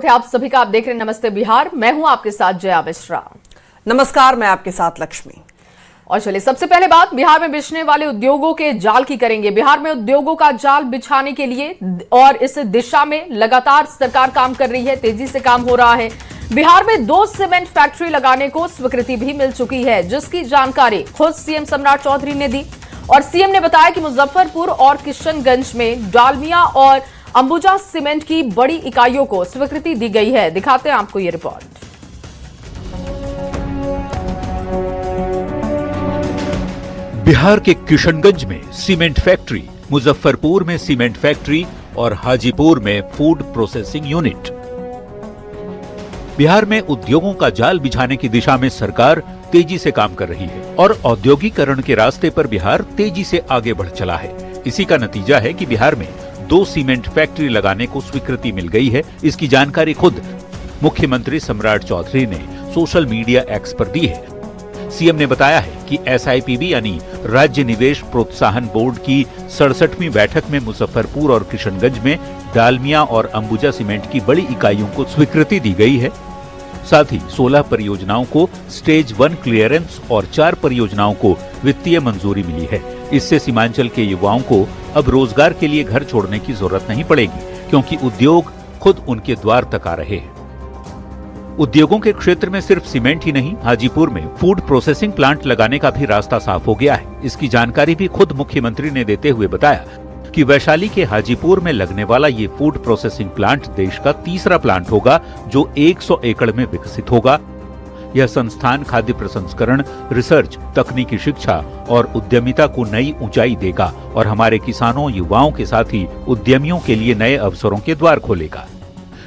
आप सभी का आप देख रहे हैं नमस्ते बिहार। मैं हूं आपके साथ जया मिश्रा। नमस्कार, मैं आपके साथ लक्ष्मी। और चलिए सबसे पहले बात बिहार में बिछने वाले उद्योगों के जाल की करेंगे। बिहार में उद्योगों का जाल बिछाने के लिए और इस दिशा में लगातार सरकार काम कर रही है, तेजी से काम हो रहा है। बिहार में 2 सीमेंट फैक्ट्री लगाने को स्वीकृति भी मिल चुकी है, जिसकी जानकारी खुद सीएम सम्राट चौधरी ने दी। और सीएम ने बताया कि मुजफ्फरपुर और किशनगंज में डालमिया और अंबुजा सीमेंट की बड़ी इकाइयों को स्वीकृति दी गई है। दिखाते हैं आपको ये रिपोर्ट। बिहार के किशनगंज में सीमेंट फैक्ट्री, मुजफ्फरपुर में सीमेंट फैक्ट्री और हाजीपुर में फूड प्रोसेसिंग यूनिट। बिहार में उद्योगों का जाल बिछाने की दिशा में सरकार तेजी से काम कर रही है और औद्योगिकरण के रास्ते पर बिहार तेजी से आगे बढ़ चला है। इसी का नतीजा है कि बिहार में 2 सीमेंट फैक्ट्री लगाने को स्वीकृति मिल गई है। इसकी जानकारी खुद मुख्यमंत्री सम्राट चौधरी ने सोशल मीडिया एक्स पर दी है। सीएम ने बताया है कि एसआईपीबी यानी राज्य निवेश प्रोत्साहन बोर्ड की 67वीं बैठक में मुजफ्फरपुर और किशनगंज में डालमिया और अंबुजा सीमेंट की बड़ी इकाइयों को स्वीकृति दी गई है। साथ ही 16 परियोजनाओं को स्टेज 1 क्लियरेंस और 4 परियोजनाओं को वित्तीय मंजूरी मिली है। इससे सीमांचल के युवाओं को अब रोजगार के लिए घर छोड़ने की जरूरत नहीं पड़ेगी, क्योंकि उद्योग खुद उनके द्वार तक आ रहे हैं। उद्योगों के क्षेत्र में सिर्फ सीमेंट ही नहीं, हाजीपुर में फूड प्रोसेसिंग प्लांट लगाने का भी रास्ता साफ हो गया है। इसकी जानकारी भी खुद मुख्यमंत्री ने देते हुए बताया कि वैशाली के हाजीपुर में लगने वाला ये फूड प्रोसेसिंग प्लांट देश का तीसरा प्लांट होगा, जो 100 एकड़ में विकसित होगा। यह संस्थान खाद्य प्रसंस्करण, रिसर्च, तकनीकी शिक्षा और उद्यमिता को नई ऊंचाई देगा और हमारे किसानों, युवाओं के साथ ही उद्यमियों के लिए नए अवसरों के द्वार खोलेगा।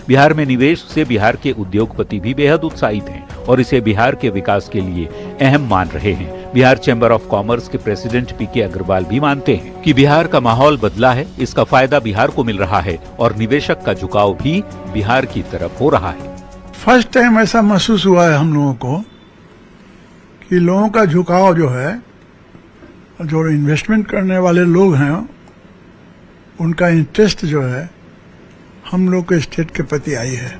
बिहार में निवेश से बिहार के उद्योगपति भी बेहद उत्साहित हैं और इसे बिहार के विकास के लिए अहम मान रहे हैं। बिहार चैम्बर ऑफ कॉमर्स के प्रेसिडेंट पीके अग्रवाल भी मानते हैं कि बिहार का माहौल बदला है, इसका फायदा बिहार को मिल रहा है और निवेशक का झुकाव भी बिहार की तरफ हो रहा है। फर्स्ट टाइम ऐसा महसूस हुआ है हम लोगों को कि लोगों का झुकाव जो है, जो इन्वेस्टमेंट करने वाले लोग हैं, उनका इंटरेस्ट जो है हम लोग के स्टेट के प्रति आई है।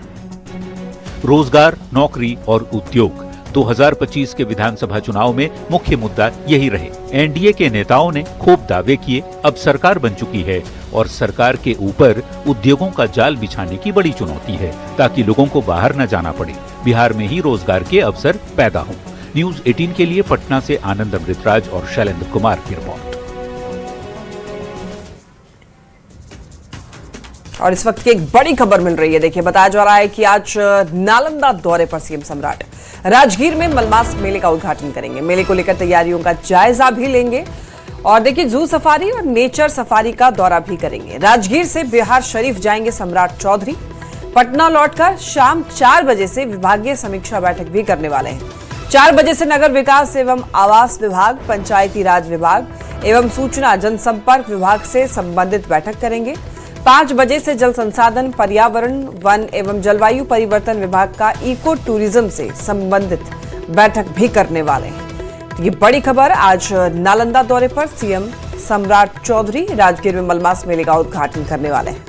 रोजगार, नौकरी और उद्योग 2025 के विधानसभा चुनाव में मुख्य मुद्दा यही रहे। एनडीए के नेताओं ने खूब दावे किए। अब सरकार बन चुकी है और सरकार के ऊपर उद्योगों का जाल बिछाने की बड़ी चुनौती है, ताकि लोगों को बाहर न जाना पड़े, बिहार में ही रोजगार के अवसर पैदा हों। न्यूज 18 के लिए पटना से आनंद अमृतराज और शैलेंद्र कुमार की रिपोर्ट। और इस वक्त की एक बड़ी खबर मिल रही है। देखिए, बताया जा रहा है कि आज नालंदा दौरे पर सीएम सम्राट राजगीर में मलमास मेले का उद्घाटन करेंगे। मेले को लेकर तैयारियों का जायजा भी लेंगे और देखिए, जू सफारी और नेचर सफारी का दौरा भी करेंगे। राजगीर से बिहार शरीफ जाएंगे सम्राट चौधरी। पटना लौटकर शाम 4 बजे से विभागीय समीक्षा बैठक भी करने वाले हैं। 4 बजे से नगर विकास एवं आवास विभाग, पंचायती राज विभाग एवं सूचना जनसंपर्क विभाग से संबंधित बैठक करेंगे। 5 बजे से जल संसाधन, पर्यावरण, वन एवं जलवायु परिवर्तन विभाग का इको टूरिज्म से संबंधित बैठक भी करने वाले हैं। ये बड़ी खबर, आज नालंदा दौरे पर सीएम सम्राट चौधरी राजगीर में मलमास मेले का उद्घाटन करने वाले हैं।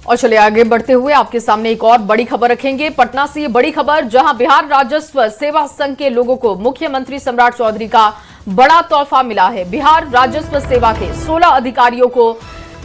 और चलिए आगे बढ़ते हुए आपके सामने एक और बड़ी खबर रखेंगे। पटना से ये बड़ी खबर, जहां बिहार राजस्व सेवा संघ के लोगों को मुख्यमंत्री सम्राट चौधरी का बड़ा तोहफा मिला है। बिहार राजस्व सेवा के 16 अधिकारियों को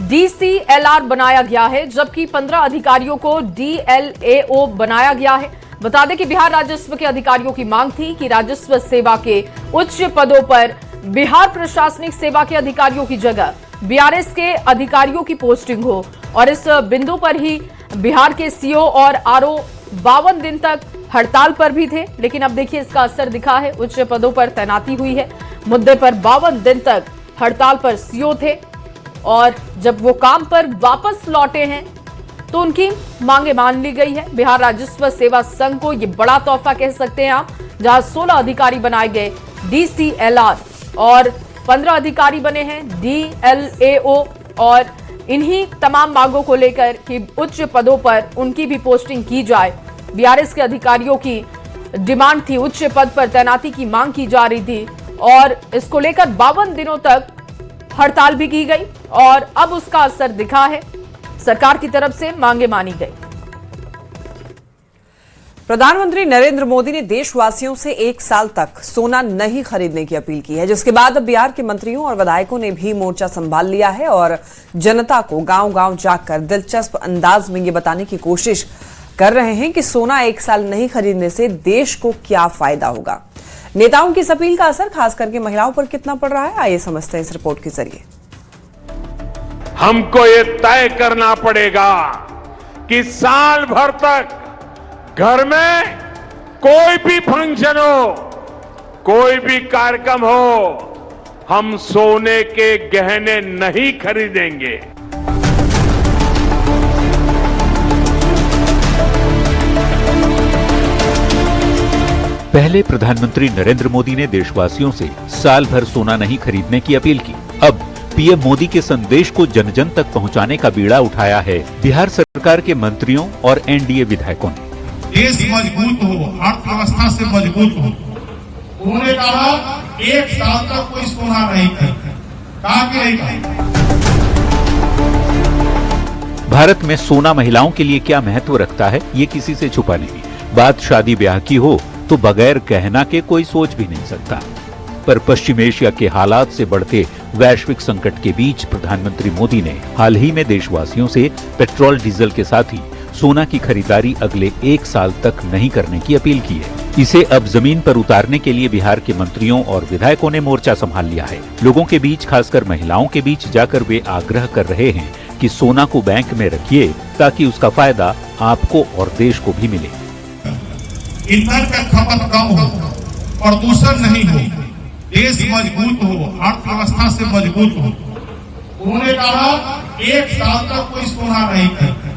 डीसीएलआर बनाया गया है, जबकि 15 अधिकारियों को डीएलएओ बनाया गया है। बता दें कि बिहार राजस्व के अधिकारियों की मांग थी कि राजस्व सेवा के उच्च पदों पर बिहार प्रशासनिक सेवा के अधिकारियों की जगह बीआरएस के अधिकारियों की पोस्टिंग हो, और इस बिंदु पर ही बिहार के सीओ और आरओ 52 दिन तक हड़ताल पर भी थे। लेकिन अब देखिए, इसका असर दिखा है, उच्च पदों पर तैनाती हुई है। मुद्दे पर 52 दिन तक हड़ताल पर सीओ थे और जब वो काम पर वापस लौटे हैं तो उनकी मांगे मान ली गई है। बिहार राजस्व सेवा संघ को ये बड़ा तोहफा कह सकते हैं आप, जहां 16 अधिकारी बनाए गए डीसीएलआर और 15 अधिकारी बने हैं डीएलएओ, और इन्हीं तमाम मांगों को लेकर कि उच्च पदों पर उनकी भी पोस्टिंग की जाए। बीआरएस के अधिकारियों की डिमांड थी, उच्च पद पर तैनाती की मांग की जा रही थी और इसको लेकर 52 दिनों तक हड़ताल भी की गई और अब उसका असर दिखा है। सरकार की तरफ से मांगे मानी गई। प्रधानमंत्री नरेंद्र मोदी ने देशवासियों से 1 साल तक सोना नहीं खरीदने की अपील की है, जिसके बाद अब बिहार के मंत्रियों और विधायकों ने भी मोर्चा संभाल लिया है और जनता को गांव-गांव जाकर दिलचस्प अंदाज में ये बताने की कोशिश कर रहे हैं कि सोना 1 साल नहीं खरीदने से देश को क्या फायदा होगा। नेताओं की इस अपील का असर खास करके महिलाओं पर कितना पड़ रहा है, आइए समझते हैं इस रिपोर्ट के जरिए। हमको ये तय करना पड़ेगा कि साल भर तक घर में कोई भी फंक्शन हो, कोई भी कार्यक्रम हो, हम सोने के गहने नहीं खरीदेंगे। पहले प्रधानमंत्री नरेंद्र मोदी ने देशवासियों से साल भर सोना नहीं खरीदने की अपील की। अब पीएम मोदी के संदेश को जन जन तक पहुंचाने का बीड़ा उठाया है बिहार सरकार के मंत्रियों और एनडीए विधायकों ने। देश मजबूत हो, अर्थव्यवस्था से मजबूत हो। उन्होंने कहा 1 साल तक कोई सोना नहीं खरीदे। कहा कि नहीं कहा? भारत में सोना महिलाओं के लिए क्या महत्व रखता है, ये किसी से छुपा नहीं। बात शादी ब्याह की हो तो बगैर गहना के कोई सोच भी नहीं सकता। पर पश्चिम एशिया के हालात से बढ़ते वैश्विक संकट के बीच प्रधानमंत्री मोदी ने हाल ही में देशवासियों से पेट्रोल डीजल के साथ ही सोना की खरीदारी अगले 1 साल तक नहीं करने की अपील की है। इसे अब जमीन पर उतारने के लिए बिहार के मंत्रियों और विधायकों ने मोर्चा संभाल लिया है। लोगों के बीच, खासकर महिलाओं के बीच जाकर वे आग्रह कर रहे हैं कि सोना को बैंक में रखिए ताकि उसका फायदा आपको और देश को भी मिले। ईंधन का खपत कम हो, प्रदूषण नहीं हो, देश मजबूत हो, अर्थव्यवस्था से मजबूत हो। उन्होंने कहा 1 साल तक कोई सोना नहीं खरीदे।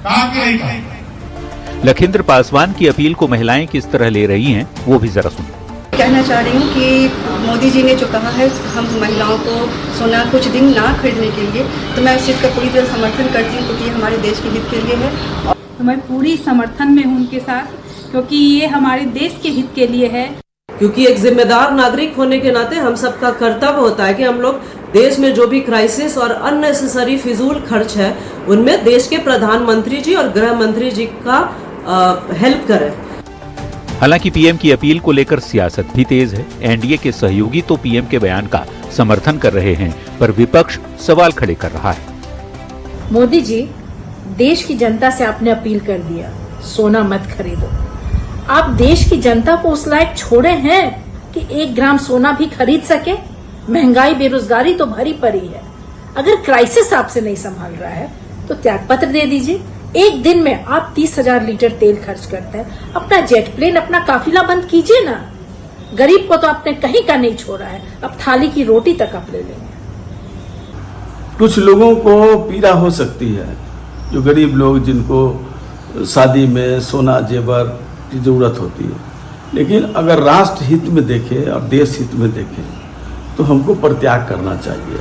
कहा कि नहीं कहा? लखिंद्र पासवान की अपील को महिलाएं किस तरह ले रही हैं, वो भी जरा सुनिए। कहना चाह रही हूँ कि मोदी जी ने जो कहा है हम महिलाओं को सोना कुछ दिन ना खरीदने के लिए, तो मैं उस चीज़ का पूरी तरह समर्थन करती हूँ, क्योंकि हमारे देश के हित के लिए है। तो मैं पूरी समर्थन में हूँ उनके साथ, क्योंकि ये हमारे देश के हित के लिए है। क्योंकि एक जिम्मेदार नागरिक होने के नाते हम सबका कर्तव्य होता है कि हम लोग देश में जो भी क्राइसिस और अननेसेसरी फिजूल खर्च है उनमें देश के प्रधानमंत्री जी और गृह मंत्री जी का हेल्प करें। हालांकि पीएम की अपील को लेकर सियासत भी तेज है। एनडीए के सहयोगी तो पीएम के बयान का समर्थन कर रहे हैं, पर विपक्ष सवाल खड़े कर रहा है। मोदी जी, देश की जनता से आपने अपील कर दिया, सोना मत खरीदो। आप देश की जनता को उस लायक छोड़े हैं कि 1 ग्राम सोना भी खरीद सके? महंगाई, बेरोजगारी तो भरी पड़ी है। अगर क्राइसिस आपसे नहीं संभाल रहा है तो त्याग पत्र दे दीजिए। एक दिन में आप 30,000 लीटर तेल खर्च करते हैं, अपना जेट प्लेन, अपना काफिला बंद कीजिए ना। गरीब को तो आपने कहीं का नहीं छोड़ा है, अब थाली की रोटी तक आप ले लेंगे। कुछ लोगों को पीड़ा हो सकती है, जो गरीब लोग जिनको शादी में सोना जेवर की जरूरत होती है, लेकिन अगर राष्ट्र हित में देखें और देश हित में देखें तो हमको परित्याग करना चाहिए।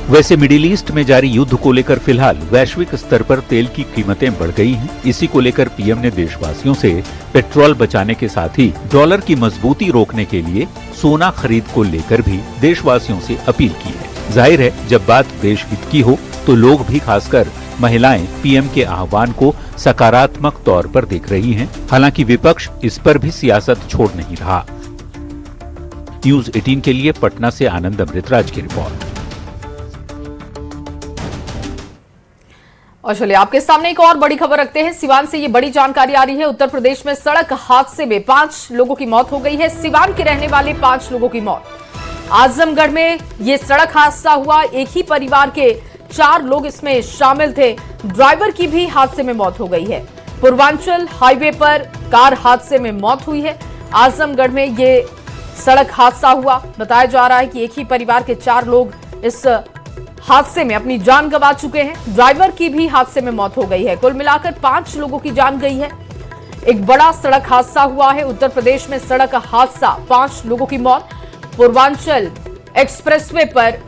वैसे मिडिल ईस्ट में जारी युद्ध को लेकर फिलहाल वैश्विक स्तर पर तेल की कीमतें बढ़ गई हैं। इसी को लेकर पीएम ने देशवासियों से पेट्रोल बचाने के साथ ही डॉलर की मजबूती रोकने के लिए सोना खरीद को लेकर भी देशवासियों से अपील की है। जाहिर है, जब बात देश हित की हो तो लोग भी, खासकर महिलाएं, पीएम के आह्वान को सकारात्मक तौर पर देख रही हैं। हालांकि विपक्ष इस पर भी सियासत छोड़ नहीं रहा। न्यूज़ 18 के लिए पटना से आनंद अमृतराज की रिपोर्ट। और चलिए आपके सामने एक और बड़ी खबर रखते हैं। सिवान से ये बड़ी जानकारी आ रही है। उत्तर प्रदेश में सड़क हादसे में 5 लोगों की मौत हो गई है। सिवान के रहने वाले 5 लोगों की मौत। आजमगढ़ में ये सड़क हादसा हुआ। एक ही परिवार के 4 लोग इसमें शामिल थे। ड्राइवर की भी हादसे में मौत हो गई है। पूर्वांचल हाईवे पर कार हादसे में मौत हुई है। आजमगढ़ में ये सड़क हादसा हुआ। बताया जा रहा है कि एक ही परिवार के 4 लोग इस हादसे में अपनी जान गंवा चुके हैं। ड्राइवर की भी हादसे में मौत हो गई है। कुल मिलाकर 5 लोगों की जान गई है। एक बड़ा सड़क हादसा हुआ है उत्तर प्रदेश में। सड़क हादसा, 5 लोगों की मौत। पूर्वांचल एक्सप्रेसवे पर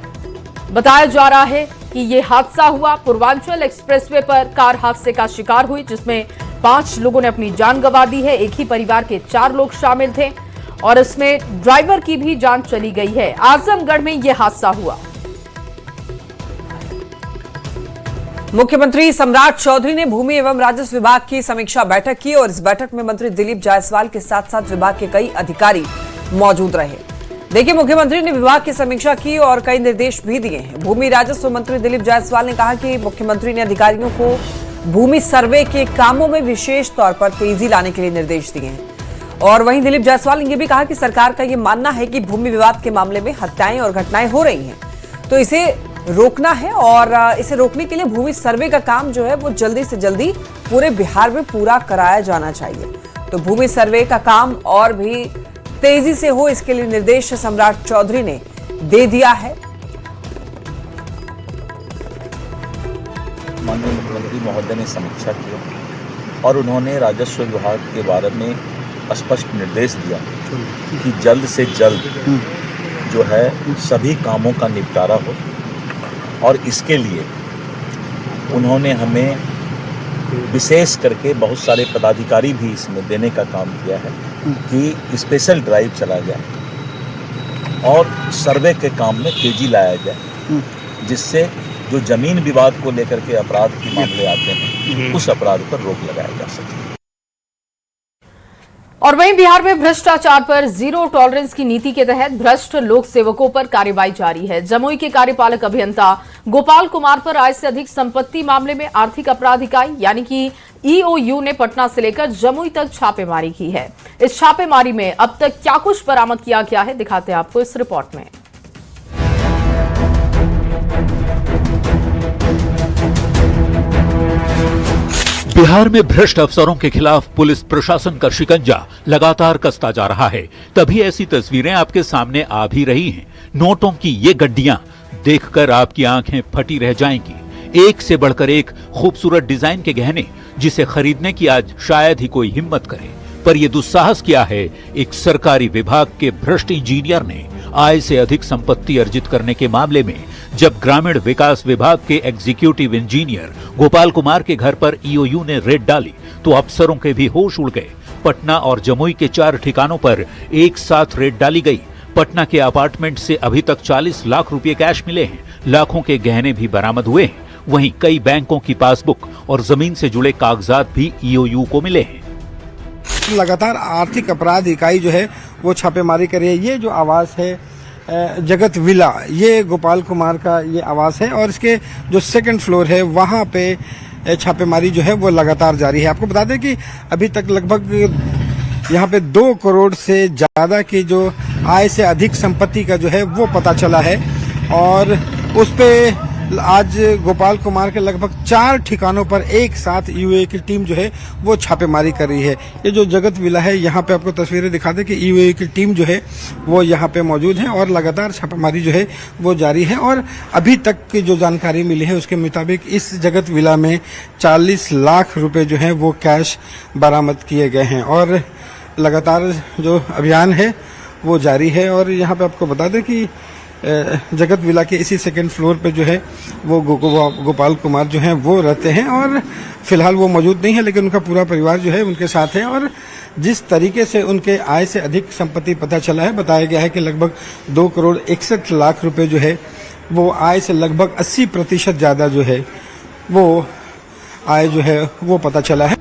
बताया जा रहा है कि यह हादसा हुआ। पूर्वांचल एक्सप्रेसवे पर कार हादसे का शिकार हुई, जिसमें 5 लोगों ने अपनी जान गंवा दी है। एक ही परिवार के 4 लोग शामिल थे और इसमें ड्राइवर की भी जान चली गई है। आजमगढ़ में यह हादसा हुआ। मुख्यमंत्री सम्राट चौधरी ने भूमि एवं राजस्व विभाग की समीक्षा बैठक की और इस बैठक में मंत्री दिलीप जायसवाल के साथ साथ विभाग के कई अधिकारी मौजूद रहे। देखिए, मुख्यमंत्री ने विभाग की समीक्षा की और कई निर्देश भी दिए हैं। भूमि राजस्व मंत्री दिलीप जायसवाल ने कहा कि मुख्यमंत्री ने अधिकारियों को भूमि सर्वे के कामों में विशेष तौर पर तेजी लाने के लिए निर्देश दिए हैं। और वहीं दिलीप जायसवाल ने यह भी कहा कि सरकार का यह मानना है कि भूमि विवाद के मामले में हत्याएं और घटनाएं हो रही हैं, तो इसे रोकना है और इसे रोकने के लिए भूमि सर्वे का काम जो है वो जल्दी से जल्दी पूरे बिहार में पूरा कराया जाना चाहिए। तो भूमि सर्वे का काम और भी तेजी से हो, इसके लिए निर्देश सम्राट चौधरी ने दे दिया है। माननीय मुख्यमंत्री महोदय ने समीक्षा की और उन्होंने राजस्व विभाग के बारे में स्पष्ट निर्देश दिया कि जल्द से जल्द जो है सभी कामों का निपटारा हो और इसके लिए उन्होंने हमें विशेष करके बहुत सारे पदाधिकारी भी इसमें देने का काम किया है कि स्पेशल ड्राइव चला जाए और सर्वे के काम में तेजी लाया जाए, जिससे जो जमीन विवाद को लेकर के अपराध के मामले आते हैं उस अपराध पर रोक लगाया जा सके। और वहीं बिहार में भ्रष्टाचार पर जीरो टॉलरेंस की नीति के तहत भ्रष्ट लोक सेवकों पर कार्रवाई जारी है। जमुई के कार्यपालक अभियंता गोपाल कुमार पर आय से अधिक संपत्ति मामले में आर्थिक अपराध इकाई यानी कि ईओयू ने पटना से लेकर जमुई तक छापेमारी की है। इस छापेमारी में अब तक क्या कुछ बरामद किया गया है, दिखाते हैं आपको इस रिपोर्ट में। बिहार में भ्रष्ट अफसरों के खिलाफ पुलिस प्रशासन का शिकंजा लगातार कसता जा रहा है। तभी ऐसी तस्वीरें आपके सामने आ भी रही हैं। नोटों की ये गड्डियां देखकर आपकी आंखें फटी रह जाएंगी। एक से बढ़कर एक खूबसूरत डिजाइन के गहने, जिसे खरीदने की आज शायद ही कोई हिम्मत करे। पर यह दुस्साहस किया है एक सरकारी विभाग के भ्रष्ट इंजीनियर ने आय से अधिक संपत्ति अर्जित करने के मामले में। जब ग्रामीण विकास विभाग के एग्जीक्यूटिव इंजीनियर गोपाल कुमार के घर पर ईओयू ने रेड डाली तो अफसरों के भी होश उड़ गए। पटना और जमुई के 4 ठिकानों पर एक साथ रेड डाली गई। पटना के अपार्टमेंट से अभी तक 40 लाख रुपए कैश मिले हैं। लाखों के गहने भी बरामद हुए हैं। वहीं कई बैंकों की पासबुक और जमीन से जुड़े कागजात भी ईओयू को मिले हैं। लगातार आर्थिक अपराध इकाई जो है वो छापेमारी कर रही है। ये जो आवास है जगत विला, ये गोपाल कुमार का ये आवास है और इसके जो 2nd फ्लोर है वहाँ पे छापेमारी जो है वो लगातार जारी है। आपको बता दें कि अभी तक लगभग यहाँ पे 2 करोड़ से ज़्यादा की जो आय से अधिक संपत्ति का जो है वो पता चला है और उस पे आज गोपाल कुमार के लगभग 4 ठिकानों पर एक साथ ईओयू की टीम जो है वो छापेमारी कर रही है। ये जो जगत विला है, यहाँ पे आपको तस्वीरें दिखा दें कि ईओयू की टीम जो है वो यहाँ पे मौजूद है और लगातार छापेमारी जो है वो जारी है। और अभी तक की जो जानकारी मिली है उसके मुताबिक इस जगत विला में 40 लाख रुपए जो है वो कैश बरामद किए गए हैं और लगातार जो अभियान है वो जारी है। और यहाँ पे आपको बता दें कि जगत विला के इसी 2nd फ्लोर पे जो है वो गोपाल कुमार जो हैं वो रहते हैं और फिलहाल वो मौजूद नहीं है, लेकिन उनका पूरा परिवार जो है उनके साथ है। और जिस तरीके से उनके आय से अधिक संपत्ति पता चला है, बताया गया है कि लगभग 2 करोड़ 61 लाख रुपए जो है वो आय से लगभग 80% ज्यादा जो है वो आय जो है वो पता चला है।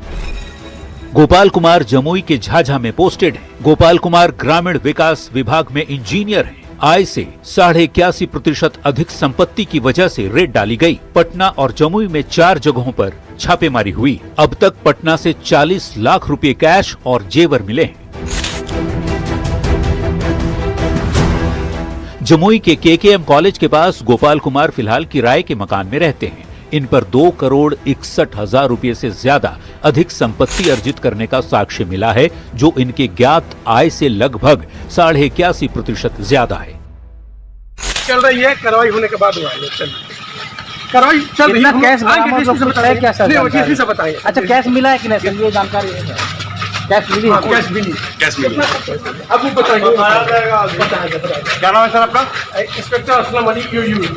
गोपाल कुमार जमुई के झाझा में पोस्टेड है। गोपाल कुमार ग्रामीण विकास विभाग में इंजीनियर हैं। आय से 81.5% अधिक संपत्ति की वजह से रेड डाली गई। पटना और जमुई में 4 जगहों पर छापेमारी हुई। अब तक पटना से 40 लाख रुपए कैश और जेवर मिले हैं। जमुई के केकेएम कॉलेज के पास गोपाल कुमार फिलहाल किराए के मकान में रहते हैं। इन पर 2 करोड़ 61,000 रुपए से ज्यादा अधिक संपत्ति अर्जित करने का साक्ष्य मिला है, जो इनके ज्ञात आय से लगभग 81.5% ज्यादा है। चल रही है, कार्रवाई होने के बाद हुआ है। कार्रवाई चल रही है। कैश क्या सर बताइए। अच्छा, कैश मिला है कि नहीं सर, ये जानकारी है? कैश मिली है? कैश मिली। अब वो बताइए। क्या नाम है सर आपका? Inspector Aslam Ali EOU.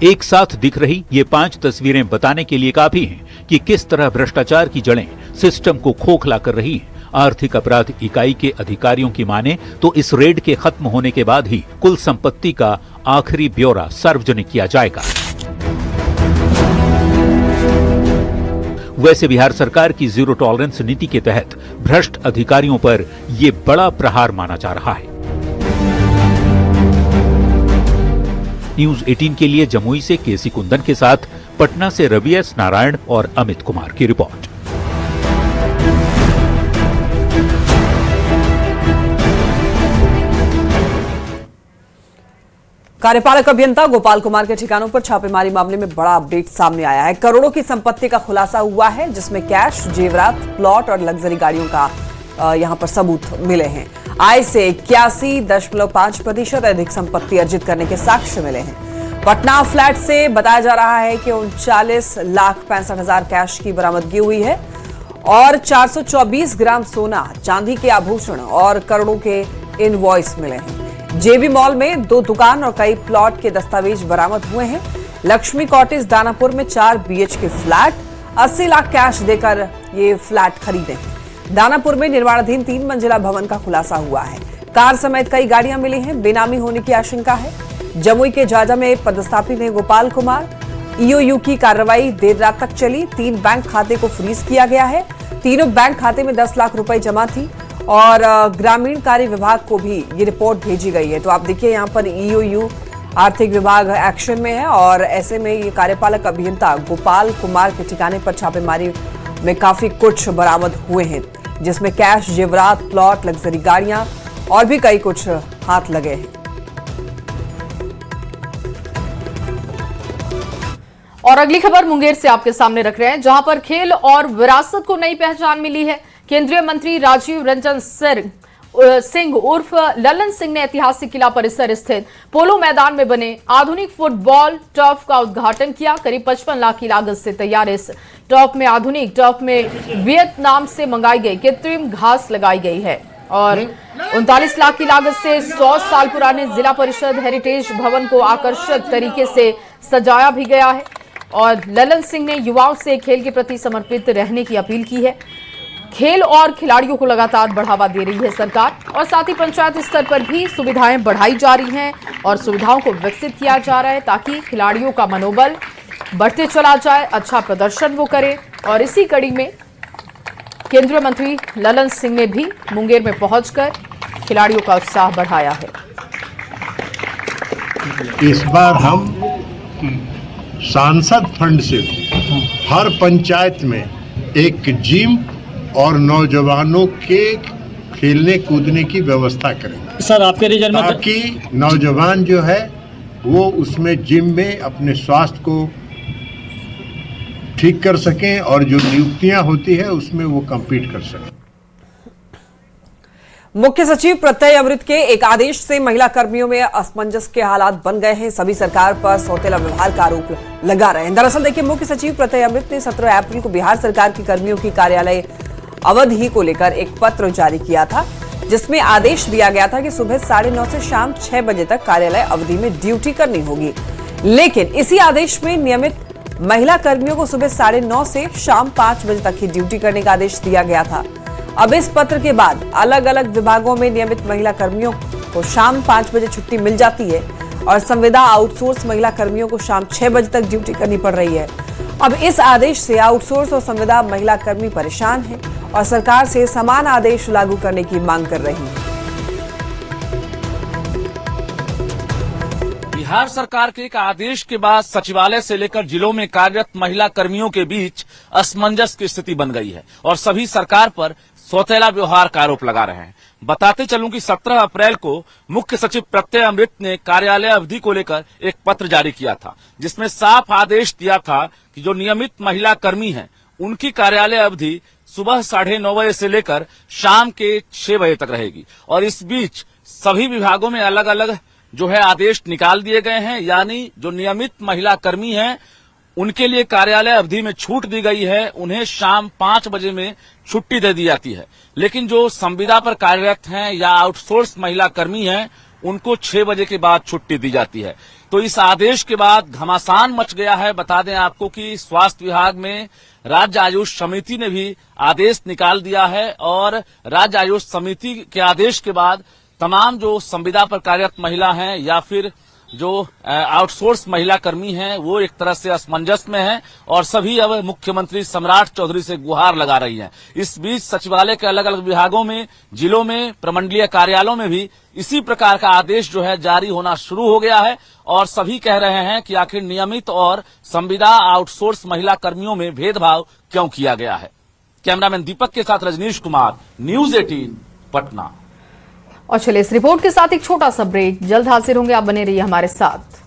एक साथ दिख रही ये 5 तस्वीरें बताने के लिए काफी हैं कि किस तरह भ्रष्टाचार की जड़ें सिस्टम को खोखला कर रही हैं। आर्थिक अपराध इकाई के अधिकारियों की माने तो इस रेड के खत्म होने के बाद ही कुल संपत्ति का आखिरी ब्यौरा सार्वजनिक किया जाएगा। वैसे बिहार सरकार की जीरो टॉलरेंस नीति के तहत भ्रष्ट अधिकारियों पर ये बड़ा प्रहार माना जा रहा है। न्यूज 18 के लिए जमुई से केसी कुंदन के साथ पटना से रवि एस नारायण और अमित कुमार की रिपोर्ट। कार्यपालक अभियंता गोपाल कुमार के ठिकानों पर छापेमारी मामले में बड़ा अपडेट सामने आया है। करोड़ों की संपत्ति का खुलासा हुआ है, जिसमें कैश, जेवरात, प्लॉट और लग्जरी गाड़ियों का यहां पर सबूत मिले हैं। आय से 81.5% अधिक संपत्ति अर्जित करने के साक्ष्य मिले हैं। पटना फ्लैट से बताया जा रहा है कि 39,65,000 कैश की बरामदगी हुई है और 424 ग्राम सोना, चांदी के आभूषण और करोड़ों के इनवॉइस मिले हैं। जेबी मॉल में 2 दुकान और कई प्लॉट के दस्तावेज बरामद हुए हैं। लक्ष्मी कॉटेज दानापुर में 4 BHK फ्लैट, 80 लाख कैश देकर ये फ्लैट खरीदे हैं। दानापुर में निर्माणाधीन 3 मंजिला भवन का खुलासा हुआ है। कार समेत कई गाड़ियां मिली हैं, बेनामी होने की आशंका है। जमुई के जाजा में पदस्थापित है गोपाल कुमार। EOU की कार्रवाई देर रात तक चली। 3 बैंक खाते को फ्रीज किया गया है। तीनों बैंक खाते में 10 लाख रुपए जमा थी और ग्रामीण कार्य विभाग को भी ये रिपोर्ट भेजी गई है। तो आप देखिए यहाँ पर EOU आर्थिक विभाग एक्शन में है और ऐसे में ये कार्यपालक अभियंता गोपाल कुमार के ठिकाने पर छापेमारी में काफी कुछ बरामद हुए हैं, जिसमें कैश, जेवरात, प्लॉट, लग्जरी गाड़ियां और भी कई कुछ हाथ लगे हैं। और अगली खबर मुंगेर से आपके सामने रख रहे हैं, जहां पर खेल और विरासत को नई पहचान मिली है। केंद्रीय मंत्री राजीव रंजन सिंह उर्फ ललन सिंह ने ऐतिहासिक किला परिसर स्थित पोलो मैदान में बने आधुनिक फुटबॉल टर्फ का उद्घाटन किया। करीब 55 लाख की लागत से तैयार इस टर्फ में आधुनिक टर्फ में वियतनाम से मंगाई गई कृत्रिम घास लगाई गई है और 39 लाख की लागत से 100 साल पुराने जिला परिषद हेरिटेज भवन को आकर्षक तरीके से सजाया भी गया है। और ललन सिंह ने युवाओं से खेल के प्रति समर्पित रहने की अपील की है। खेल और खिलाड़ियों को लगातार बढ़ावा दे रही है सरकार और साथ ही पंचायत स्तर पर भी सुविधाएं बढ़ाई जा रही हैं और सुविधाओं को विकसित किया जा रहा है ताकि खिलाड़ियों का मनोबल बढ़ते चला जाए, अच्छा प्रदर्शन वो करें। और इसी कड़ी में केंद्रीय मंत्री ललन सिंह ने भी मुंगेर में पहुंचकर खिलाड़ियों का उत्साह बढ़ाया है। इस बार हम सांसद फंड से हर पंचायत में एक जिम और नौजवानों के खेलने कूदने की व्यवस्था करेंगे सर आपके रीजन में, ताकि नौजवान जो है वो उसमें जिम में अपने स्वास्थ्य को ठीक कर सकें और जो नियुक्तियां होती है उसमें वो कम्पीट कर सकें। मुख्य सचिव प्रत्यय अमृत के एक आदेश से महिला कर्मियों में असमंजस के हालात बन गए हैं। सभी सरकार पर सौतेला व्यवहार का आरोप लगा रहे हैं। दरअसल देखिए, मुख्य सचिव प्रत्यय अमृत ने 17 अप्रैल को बिहार सरकार की कर्मियों की कार्यालय अवधि को लेकर एक पत्र जारी किया था, जिसमें आदेश दिया गया था कि सुबह 9:30 से शाम 6 बजे तक कार्यालय अवधि में ड्यूटी करनी होगी। लेकिन इसी आदेश में नियमित महिला कर्मियों को सुबह 9:30 से शाम 5 बजे तक ही ड्यूटी करने का आदेश दिया गया था। अब इस पत्र के बाद अलग अलग विभागों में नियमित महिला कर्मियों को शाम 5 बजे छुट्टी मिल जाती है और संविदा आउटसोर्स महिला कर्मियों को शाम 6 बजे तक ड्यूटी करनी पड़ रही है। अब इस आदेश से आउटसोर्स और संविदा महिला कर्मी परेशान हैं और सरकार से समान आदेश लागू करने की मांग कर रही है। बिहार सरकार के एक आदेश के बाद सचिवालय से लेकर जिलों में कार्यरत महिला कर्मियों के बीच असमंजस की स्थिति बन गई है और सभी सरकार पर सौतेला व्यवहार का आरोप लगा रहे हैं। बताते चलूं कि 17 अप्रैल को मुख्य सचिव प्रत्यय अमृत ने कार्यालय अवधि को लेकर एक पत्र जारी किया था, जिसमें साफ आदेश दिया था कि जो नियमित महिला कर्मी हैं उनकी कार्यालय अवधि सुबह 9:30 बजे से लेकर शाम के 6 बजे तक रहेगी। और इस बीच सभी विभागों में अलग अलग जो है आदेश निकाल दिए गए हैं, यानी जो नियमित महिला कर्मी हैं उनके लिए कार्यालय अवधि में छूट दी गई है, उन्हें शाम 5 बजे में छुट्टी दे दी जाती है। लेकिन जो संविदा पर कार्यरत हैं या आउटसोर्स महिला कर्मी हैं उनको 6 बजे के बाद छुट्टी दी जाती है। तो इस आदेश के बाद घमासान मच गया है। बता दें आपको कि स्वास्थ्य विभाग में राज्य आयुष समिति ने भी आदेश निकाल दिया है और राज्य आयुष समिति के आदेश के बाद तमाम जो संविदा पर कार्यरत महिला हैं या फिर जो आउटसोर्स महिला कर्मी हैं वो एक तरह से असमंजस में हैं और सभी अब मुख्यमंत्री सम्राट चौधरी से गुहार लगा रही हैं। इस बीच सचिवालय के अलग अलग विभागों में, जिलों में, प्रमंडलीय कार्यालयों में भी इसी प्रकार का आदेश जो है जारी होना शुरू हो गया है और सभी कह रहे हैं कि आखिर नियमित और संविदा आउटसोर्स महिला कर्मियों में भेदभाव क्यों किया गया है। कैमरामैन दीपक के साथ रजनीश कुमार, न्यूज 18 पटना। और चलिए इस रिपोर्ट के साथ एक छोटा सा ब्रेक, जल्द हाजिर होंगे, आप बने रहिए हमारे साथ।